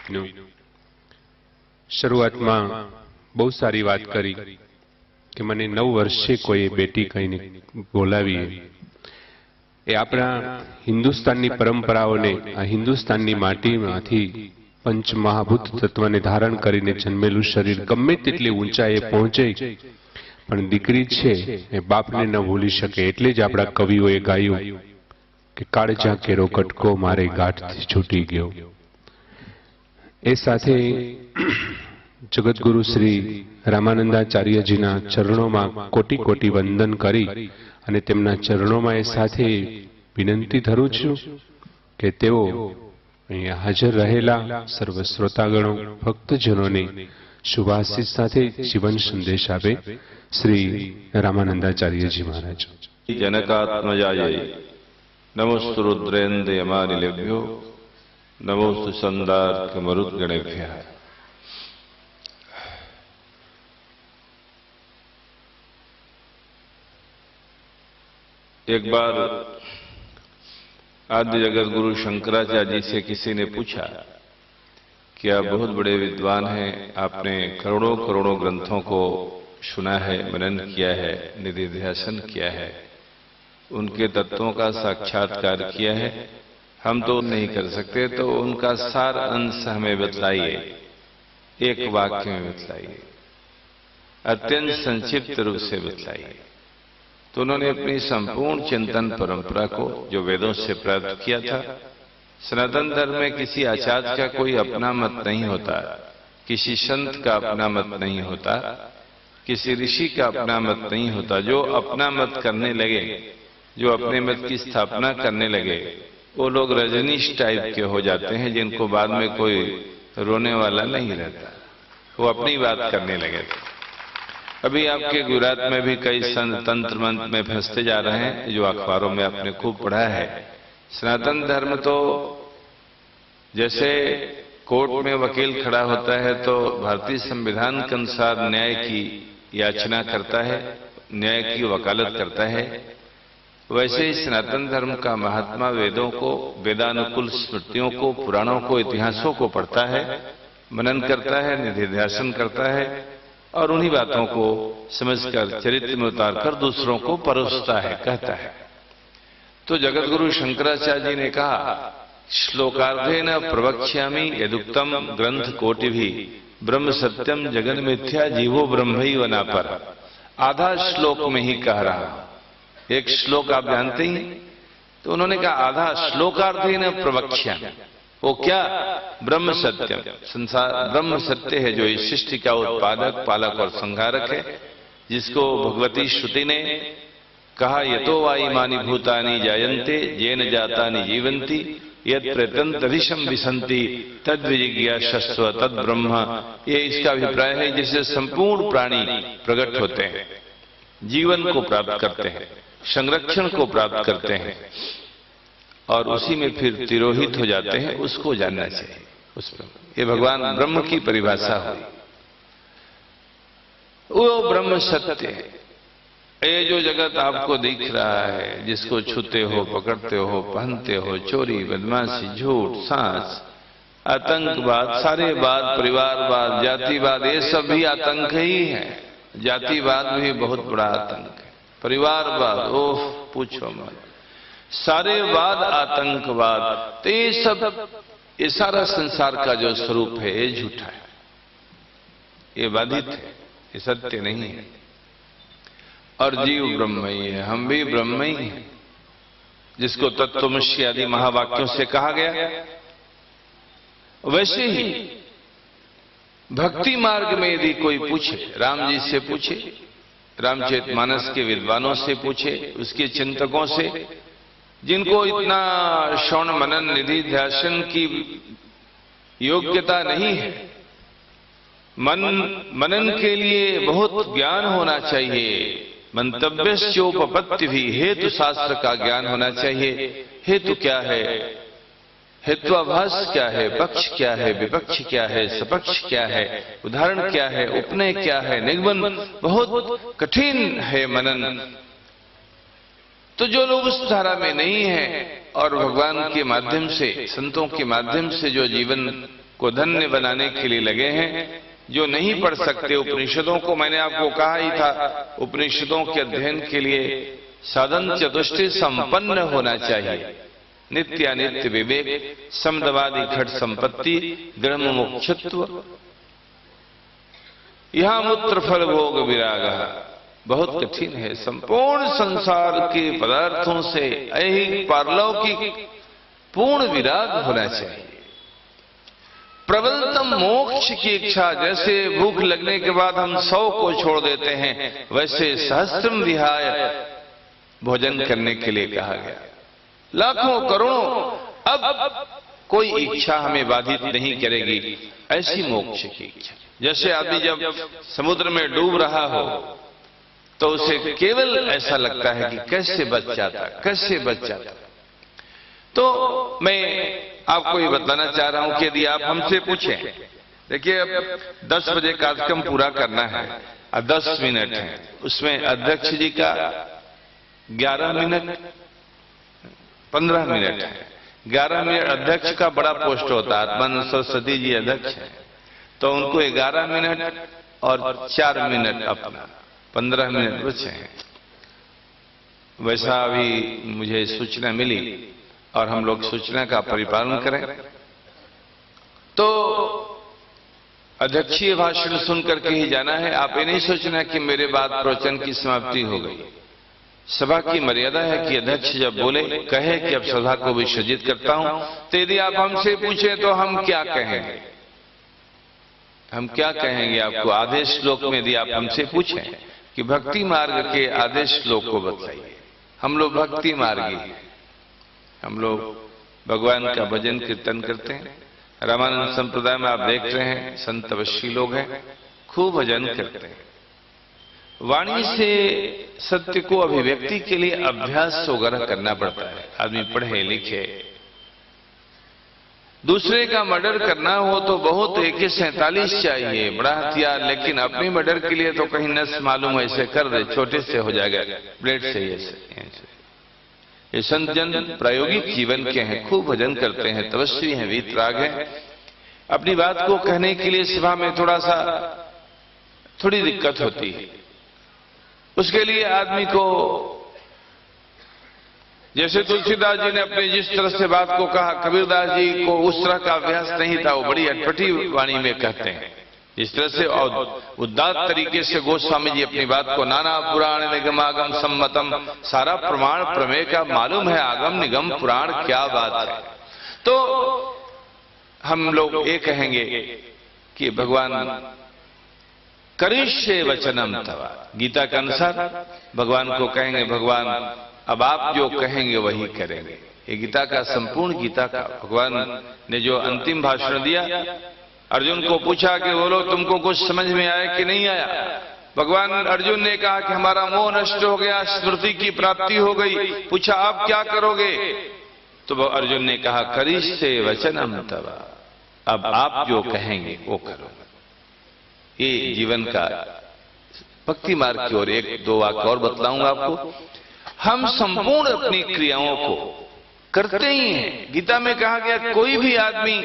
બેટીનું શરૂઆતમાં બહુ સારી વાત કરી કે મને 9 વર્ષે કોઈ બેટી કહીને બોલાવી। એ આપણા હિન્દુસ્તાનની પરંપરાઓને આ હિન્દુસ્તાનની માટીમાંથી પંચમહાભૂત તત્વને ધારણ કરીને જન્મેલું શરીર ગમે તેટલી ઊંચાઈએ પહોંચે પણ દીકરી છે એ બાપને ન ભૂલી શકે। એટલે જ આપણા કવિઓએ ગાયું કે કાળજા કેરો કટકો મારે ગાંઠથી છૂટી ગયો। એ સાથે જગતગુરુ શ્રી રામાનંદાચાર્યજીના ચરણોમાં કોટી કોટી વંદન કરી અને તેમના ચરણોમાં એ સાથે વિનંતી ધરું છું કે તેઓ અહીંયા હાજર રહેલા સર્વ શ્રોતાગણો ભક્તજનોને શુભાશીષ સાથે જીવન સંદેશ આપે। શ્રી રામાનંદાચાર્યજી મહારાજ। जनकात्मजायै नमोस्तु रुद्रेन्द्रयमानिलेभ्यो नमोस्तु संदार्क मरुद्गणेभ्यः। एक बार आदि जगत गुरु शंकराचार्य जी से किसी ने पूछा कि आप बहुत बड़े विद्वान हैं, आपने करोड़ों करोड़ों ग्रंथों को सुना है, मनन किया है, निधिध्यासन किया है, उनके तत्वों का साक्षात्कार किया है, हम तो नहीं कर सकते, तो उनका सार अंश हमें बतलाइए, एक वाक्य में बतलाइए, अत्यंत संक्षिप्त रूप से बतलाइए। तो उन्होंने अपनी संपूर्ण चिंतन परंपरा को जो वेदों से प्राप्त किया था, सनातन धर्म में किसी आचार्य का कोई अपना मत नहीं होता, किसी संत का अपना मत नहीं होता, किसी ऋषि का अपना मत नहीं होता। जो अपना मत करने लगे, जो अपने मत की स्थापना करने लगे, वो लोग रजनीश टाइप के हो जाते हैं, जिनको बाद में कोई रोने वाला नहीं रहता। वो अपनी बात करने लगे थे। अभी आपके गुजरात में भी कई संत तंत्र मंत्र में फंसते जा रहे हैं, जो अखबारों में आपने खूब पढ़ा है। सनातन धर्म तो जैसे कोर्ट में वकील खड़ा होता है तो भारतीय संविधान के अनुसार न्याय की याचना करता है, न्याय की वकालत करता है, वैसे ही सनातन धर्म का महात्मा वेदों को, वेदानुकूल स्मृतियों को, पुराणों को, इतिहासों को पढ़ता है, मनन करता है, निधिध्यासन करता है और उन्हीं बातों को समझकर चरित्र में उतारकर दूसरों को परोसता है, कहता है। तो जगतगुरु शंकराचार्य जी ने कहा, श्लोकार्धेन प्रवक्ष्यामि यदुक्तम ग्रंथ कोटि भी ब्रह्म सत्यम जगन मिथ्या जीवो ब्रह्मैव नापर। आधा श्लोक में ही कह रहा। एक श्लोक आप जानते ही, तो उन्होंने कहा आधा श्लोकार्धेन प्रवक्ष्यामि। वो क्या? ब्रह्म सत्यम, संसार ब्रह्म सत्य है, जो इस सृष्टि का उत्पादक, पालक और संहारक है, जिसको भगवती श्रुति ने कहा, यतो वाइमानि भूतानि जायन्ते येन जातानि जीवन्ति यत् प्रत्यं तदिशं विसन्ति तद्विजिज्ञासस्व तद् ब्रह्म। ये इसका अभिप्राय है जिससे संपूर्ण प्राणी प्रकट होते हैं, जीवन को प्राप्त करते हैं, संरक्षण को प्राप्त करते हैं और उसी में फिर तिरोहित हो जाते हैं, उसको जानना चाहिए। ये भगवान ब्रह्म की परिभाषा हुई। वो ब्रह्म सत्य है। ये जो जगत आपको दिख रहा है, जिसको छूते हो, पकड़ते हो, पहनते हो, चोरी, बदमाशी, झूठ, सांस, आतंकवाद, सारे बात, परिवारवाद, जातिवाद, ये सब भी आतंक ही है। जातिवाद भी बहुत बड़ा आतंक है। परिवारवाद, ओह पूछो मत, सारे वाद आतंकवाद, तो ये सब, ये सारा संसार का जो स्वरूप है ये झूठा है, ये बाधित है, ये सत्य नहीं है। और जीव ब्रह्म ही है, हम भी ब्रह्म ही हैं, जिसको तत्वमसि आदि महावाक्यों से कहा गया। वैसे ही भक्ति मार्ग में यदि कोई पूछे, राम जी से पूछे, रामचरितमानस के विद्वानों से पूछे, उसके चिंतकों से, जिनको इतना श्रवण मनन निधि ध्यान की योग्यता नहीं है, मनन के लिए बहुत ज्ञान होना चाहिए, मंतव्योपपत्ति भी, हेतु शास्त्र का ज्ञान होना चाहिए। हेतु क्या है, हेत्वाभास क्या है, पक्ष क्या है, विपक्ष क्या है, सपक्ष क्या है, उदाहरण क्या है, उपनय क्या है, निगमन, बहुत कठिन है मनन। तो जो लोग उस धारा में नहीं है और भगवान के माध्यम से, संतों के माध्यम से जो जीवन को धन्य बनाने के लिए लगे हैं। जो नहीं पढ़ सकते उपनिषदों को, मैंने आपको कहा ही था, उपनिषदों के अध्ययन के लिए साधन चतुष्टय संपन्न होना चाहिए। नित्यानित्य विवेक, समदवादी घट संपत्ति, ब्रह्म मोक्षत्व, यहां मूत्र फल भोग विराग बहुत कठिन है। संपूर्ण संसार के पदार्थों से ऐहिक पारलौकिक पूर्ण विराग होना चाहिए। प्रबलतम मोक्ष की इच्छा, जैसे भूख लगने के बाद हम 100 को छोड़ देते हैं, वैसे सहस्त्रम विहाय भोजन करने के लिए कहा गया। लाखों करोड़ों, अब कोई इच्छा हमें बाधित नहीं करेगी, ऐसी मोक्ष की इच्छा। जैसे आदमी जब समुद्र में डूब रहा हो तो उसे केवल ऐसा लगता है कि कैसे बच जाता, कैसे बच जाता। तो मैं आपको ये बताना चाह रहा हूं कि यदि आप हमसे पूछें, देखिए अब 10 बजे कार्यक्रम पूरा करना है और 10 मिनट है, उसमें अध्यक्ष जी का 11 मिनट 15 मिनट है। 11 मिनट अध्यक्ष का बड़ा पोस्ट होता है, आत्मानंद सरस्वती जी अध्यक्ष है, तो उनको 11 मिनट और 4 मिनट अपना 15 मिनट बचे हैं। वैसा अभी मुझे सूचना मिली और हम लोग सूचना का परिपालन करें। तो अध्यक्षीय भाषण सुनकर के ही जाना है। आप ये नहीं सोचना कि मेरे बाद प्रवचन की समाप्ति हो गई। सभा की मर्यादा है कि अध्यक्ष जब बोले कहे कि अब सभा को विसर्जित करता हूं, तो यदि आप हमसे पूछे तो हम क्या कहेंगे? हम क्या कहेंगे आपको? आदेश श्लोक में यदि आप हमसे पूछें कि भक्ति मार्ग के आदेश श्लोक को बताइए। हम लोग भक्ति मार्गी हैं, हम लोग भगवान का भजन कीर्तन करते हैं। रामानंद संप्रदाय में आप देख रहे हैं संत अवश्य लोग हैं, खूब भजन करते हैं। वाणी से सत्य को अभिव्यक्ति के लिए अभ्यास वगैरह करना पड़ता है। आदमी पढ़े लिखे, दूसरे का मर्डर करना हो तो बहुत AK-47 चाहिए, बड़ा हथियार, लेकिन अपने मर्डर के लिए तो कहीं नस मालूम ऐसे कर दे, छोटे से हो जाएगा, ब्लेड से ऐसे। ये संत जन प्रायोगिक जीवन के हैं, खूब भजन करते हैं, तपस्वी हैं, वीतराग हैं। अपनी बात को कहने के लिए सभा में थोड़ी दिक्कत होती है। उसके लिए आदमी को, जैसे तुलसीदास जी ने अपने जिस तरह से बात को कहा, कबीरदास जी को उस तरह का अभ्यास नहीं था, वो बड़ी अटपटी वाणी में कहते हैं। इस तरह से और उदात्त तरीके से गोस्वामी जी अपनी बात को नाना पुराण निगम आगम सम्मतम, सारा प्रमाण प्रमेय का मालूम है, आगम निगम पुराण क्या बात है। तो हम लोग ये कहेंगे कि भगवान करिष्ये वचनम तवा, गीता के अनुसार भगवान को कहेंगे, भगवान अब आप जो कहेंगे वही करेंगे। ये गीता का संपूर्ण गीता का भगवान ने जो अंतिम भाषण दिया, अर्जुन को पूछा कि बोलो तुमको कुछ समझ में आया कि नहीं आया? भगवान अर्जुन ने कहा कि हमारा मोह नष्ट हो गया, स्मृति की प्राप्ति हो गई। पूछा आप क्या करोगे? तो अर्जुन ने कहा करिष्ये वचनम तव, अब आप जो कहेंगे वो करो। ये जीवन का भक्ति मार्ग की ओर एक दो वाक्य और बतलाऊंगा आपको। हम संपूर्ण अपनी क्रियाओं को करते ही हैं। गीता में कहा गया कोई भी आदमी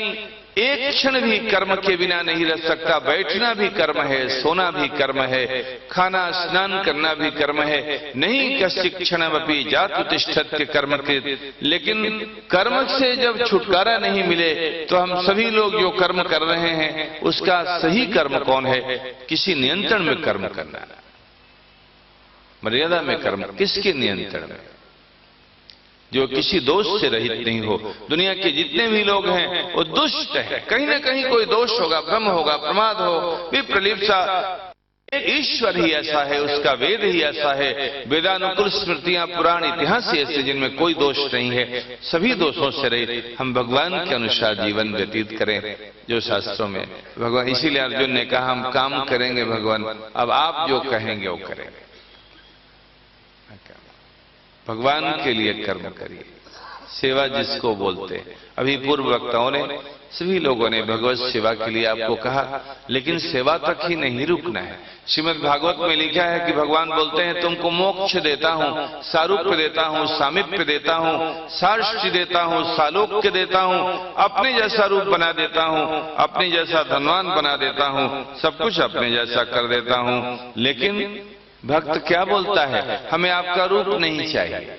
एक क्षण भी कर्म के बिना नहीं रह सकता। बैठना भी कर्म है, सोना भी कर्म है, खाना स्नान करना भी कर्म है। नहीं कश्चित् क्षणमपि जातु तिष्ठत्य कर्म कृत। लेकिन कर्म से जब छुटकारा नहीं मिले तो हम सभी लोग जो कर्म कर रहे हैं उसका सही कर्म कौन है? किसी नियंत्रण में कर्म करना, मर्यादा में कर्म, किसके नियंत्रण में? जो किसी दोष से रहित नहीं हो। दुनिया के जितने भी लोग हैं वो दुष्ट है, कहीं ना कहीं कोई दोष होगा, भ्रम होगा, प्रमाद हो, विप्रलिप्सा। ईश्वर ही ऐसा है, उसका वेद ही ऐसा है, वेदानुकूल स्मृतियां, पुराण, इतिहास ऐसे जिनमें कोई दोष नहीं है। सभी दोषों से रहित हम भगवान के अनुसार जीवन व्यतीत करें जो शास्त्रों में भगवान। इसीलिए अर्जुन ने कहा हम काम करेंगे भगवान, अब आप जो कहेंगे वो करेंगे। भगवान के लिए कर्म करिए, सेवा जिसको बोलते हैं। अभी पूर्व वक्ताओं ने सभी लोगों ने भगवत सेवा के लिए आपको कहा, लेकिन सेवा तक ही नहीं रुकना है। श्रीमद् भागवत में लिखा है कि भगवान बोलते हैं तुमको मोक्ष देता हूँ, सारूप्य देता हूँ, सामीप्य देता हूँ, सार्ष्टि देता हूँ, सालोक्य देता हूँ, अपने जैसा रूप बना देता हूँ, अपने जैसा धनवान बना देता हूँ, सब कुछ अपने जैसा कर देता हूँ। लेकिन भक्त क्या बोलता है, हमें आपका रूप नहीं चाहिए,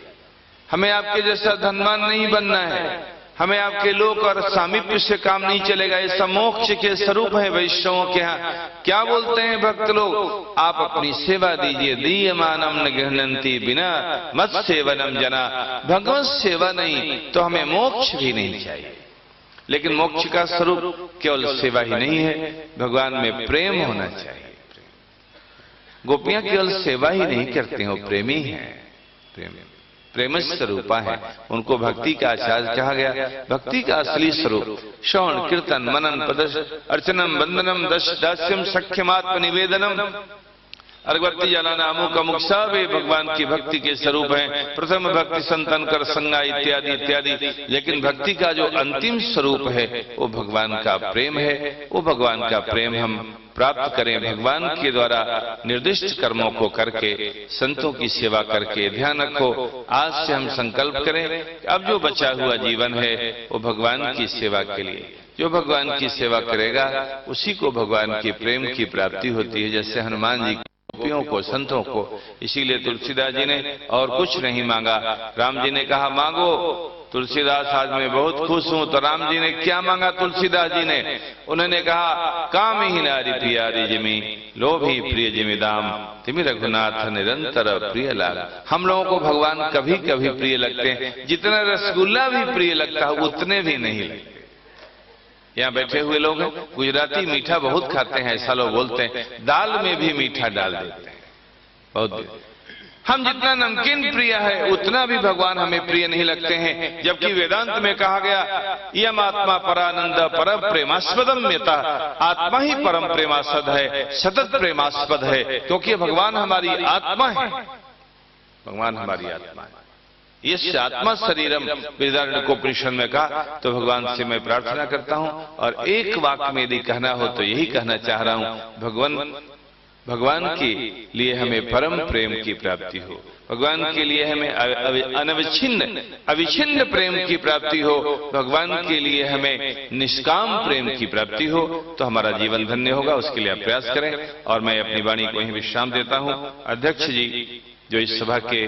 हमें आपके जैसा धनवान नहीं बनना है, हमें आपके लोक और सामीप्य से काम नहीं चलेगा। ऐसा मोक्ष के स्वरूप है वैष्णवों के यहाँ। क्या बोलते हैं भक्त लोग, आप अपनी सेवा दीजिए, दीयमानम न गृह्णन्ति बिना मत सेवनम जना। भगवत सेवा नहीं तो हमें मोक्ष भी नहीं चाहिए। लेकिन मोक्ष का स्वरूप केवल सेवा ही नहीं है, भगवान में प्रेम होना चाहिए। गोपियां केवल सेवा ही नहीं करती हो, प्रेमी है, प्रेम स्वरूपा है। उनको भक्ति का आचार्य कहा गया। भक्ति का असली स्वरूप श्रवण कीर्तन मनन पदश अर्चनम वंदनम दश दास्यम सख्यमात्म निवेदनम अगरबत्ती जलाना अमुक अमुक सब भगवान की भक्ति के स्वरूप हैं। प्रथम भक्ति संतन कर संगा इत्यादि इत्यादि। लेकिन भक्ति का जो अंतिम स्वरूप है वो भगवान का प्रेम है। वो भगवान का प्रेम हम प्राप्त करें भगवान के द्वारा निर्दिष्ट कर्मों को करके, संतों की सेवा करके। ध्यान रखो, आज से हम संकल्प करें कि अब जो बचा हुआ जीवन है वो भगवान की सेवा के लिए। जो भगवान की सेवा करेगा उसी को भगवान की प्रेम की प्राप्ति होती है। जैसे हनुमान जी गोपियों को, संतों को। इसीलिए तुलसीदास जी ने और कुछ नहीं मांगा। राम जी ने कहा मांगो, तुलसीदास आज मैं बहुत खुश हूं। तो राम जी ने क्या मांगा तुलसीदास जी ने? उन्होंने कहा काम ही नारी प्रियारी जिमी लोभी प्रिय जिमी दाम तिमि रघुनाथ निरंतर प्रिय लाग। हम लोगों को भगवान कभी कभी प्रिय लगते हैं, जितना रसगुल्ला भी प्रिय लगता है उतने भी नहीं लगते। यहाँ बैठे हुए लोग गुजराती मीठा बहुत खाते हैं, ऐसा लोग बोलते हैं, दाल में भी मीठा डाल देते हैं बहुत। हम जितना नमकीन प्रिय है उतना भी भगवान हमें प्रिय नहीं लगते हैं। जबकि वेदांत में कहा गया यम आत्मा परानंद पर प्रेमास्पदम यथा। आत्मा ही परम प्रेमास्पद है, सतत प्रेमास्पद है, क्योंकि भगवान हमारी आत्मा है। भगवान हमारी आत्मा है। इस आत्मा शरीरम बृहदारण्यकोपनिषद में कहा। तो भगवान से मैं प्रार्थना करता हूं और एक वाक्य में यदि कहना हो तो यही कहना चाह रहा हूं, भगवान के लिए हमें परम प्रेम की प्राप्ति हो, भगवान के लिए हमें अविच्छिन्न प्रेम की प्राप्ति हो, भगवान के लिए हमें निष्काम प्रेम की प्राप्ति हो, तो हमारा जीवन धन्य होगा। उसके लिए आप प्रयास करें। और मैं अपनी वाणी को यहीं विश्राम देता हूं। अध्यक्ष जी जो इस सभा के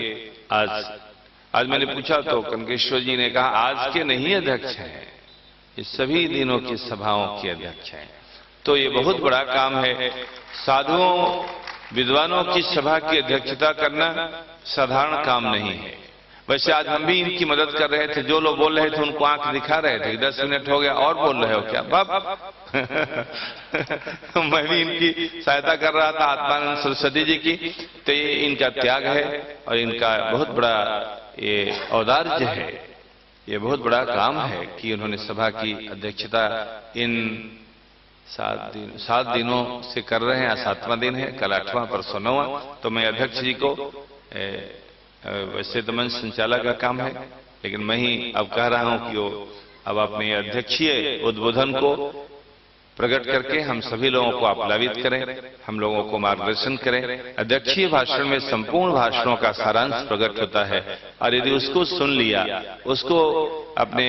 आज मैंने पूछा तो कनकेश्वर जी ने कहा आज के नहीं अध्यक्ष हैं, ये सभी दिनों की सभाओं के अध्यक्ष हैं। तो ये बहुत बड़ा काम है। साधुओं विद्वानों की सभा की अध्यक्षता करना साधारण काम नहीं है। वैसे आज हम भी इनकी मदद कर रहे थे। जो लोग बोल रहे थे उनको आंख दिखा रहे थे, 10 मिनट हो गया और बोल रहे हो क्या बाप? मैं भी इनकी सहायता कर रहा था, आत्मानंद सरस्वती जी की। तो ये इनका त्याग है और इनका बहुत बड़ा ये औदार्य है, ये बहुत बड़ा काम है कि उन्होंने सभा की अध्यक्षता इन 7 दिनों से कर रहे हैं। आज 7वां दिन है, कल 8वां, परसों 9वां। तो मैं अध्यक्ष जी को वैसे तो मंच संचालक का काम है, लेकिन मैं ही अब कह रहा हूं कि वो अब अपने अध्यक्षीय उद्बोधन को प्रकट करके हम सभी लोगों को आप्लावित करें, हम लोगों को मार्गदर्शन करें। अध्यक्षीय भाषण में संपूर्ण भाषणों का सारांश प्रकट होता है और यदि उसको सुन लिया, उसको अपने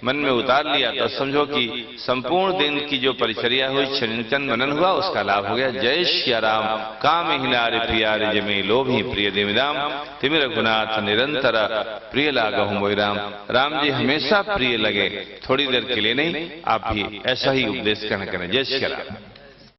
मन में उतार लिया तो समझो कि संपूर्ण दिन की जो परिचर्या हुई, चिंतन मनन हुआ, उसका लाभ हो गया। जय श्री राम। काम ही नारी प्रियारे जमे लोभी प्रिय दिमिदाम तिमि रघुनाथ निरंतर प्रिय लागहु मोहि राम। राम जी हमेशा प्रिय लगे, थोड़ी देर के लिए नहीं। आप भी ऐसा ही उपदेश करें। जय श्री राम।